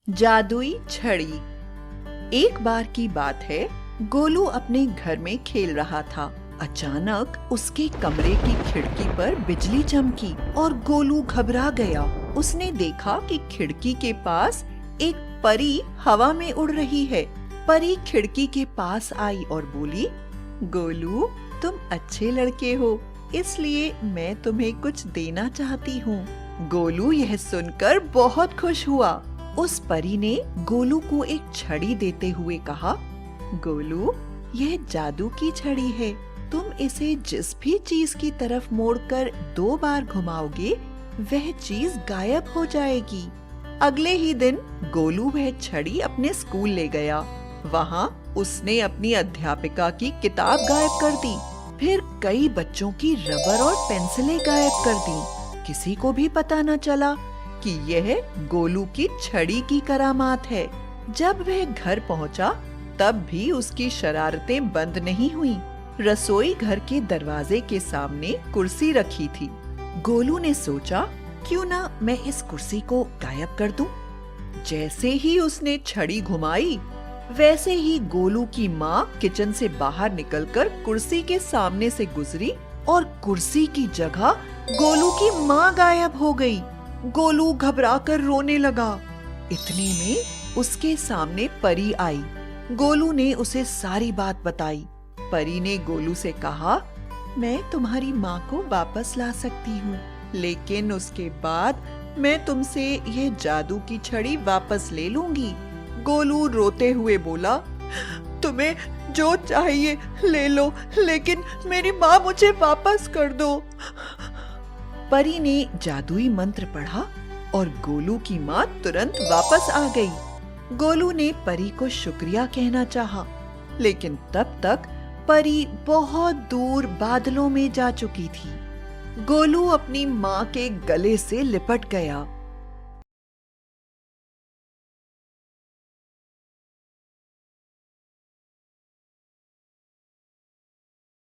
जादुई छड़ी। एक बार की बात है, गोलू अपने घर में खेल रहा था। अचानक उसके कमरे की खिड़की पर बिजली चमकी और गोलू घबरा गया। उसने देखा कि खिड़की के पास एक परी हवा में उड़ रही है। परी खिड़की के पास आई और बोली, गोलू, तुम अच्छे लड़के हो, इसलिए मैं तुम्हें कुछ देना चाहती हूँ। गोलू यह सुनकर बहुत खुश हुआ। उस परी ने गोलू को एक छड़ी देते हुए कहा, गोलू, यह जादू की छड़ी है। तुम इसे जिस भी चीज की तरफ मोड़कर 2 बार घुमाओगे, वह चीज गायब हो जाएगी। अगले ही दिन गोलू वह छड़ी अपने स्कूल ले गया। वहाँ उसने अपनी अध्यापिका की किताब गायब कर दी। फिर कई बच्चों की रबर और पेंसिलें गायब कर दी। किसी को भी पता न चला कि यह गोलू की छड़ी की करामात है। जब वह घर पहुंचा, तब भी उसकी शरारतें बंद नहीं हुई। रसोई घर के दरवाजे के सामने कुर्सी रखी थी। गोलू ने सोचा, क्यों ना मैं इस कुर्सी को गायब कर दूं? जैसे ही उसने छड़ी घुमाई, वैसे ही गोलू की माँ किचन से बाहर निकलकर कुर्सी के सामने से गुजरी और कुर्सी की जगह गोलू की माँ गायब हो गई। गोलू घबराकर रोने लगा। इतने में उसके सामने परी आई। गोलू ने उसे सारी बात बताई। परी ने गोलू से कहा, मैं तुम्हारी माँ को वापस ला सकती हूँ, लेकिन उसके बाद मैं तुमसे यह जादू की छड़ी वापस ले लूंगी। गोलू रोते हुए बोला, तुम्हें जो चाहिए ले लो, लेकिन मेरी माँ मुझे वापस कर दो। परी ने जादुई मंत्र पढ़ा और गोलू की माँ तुरंत वापस आ गई। गोलू ने परी को शुक्रिया कहना चाहा, लेकिन तब तक परी बहुत दूर बादलों में जा चुकी थी। गोलू अपनी माँ के गले से लिपट गया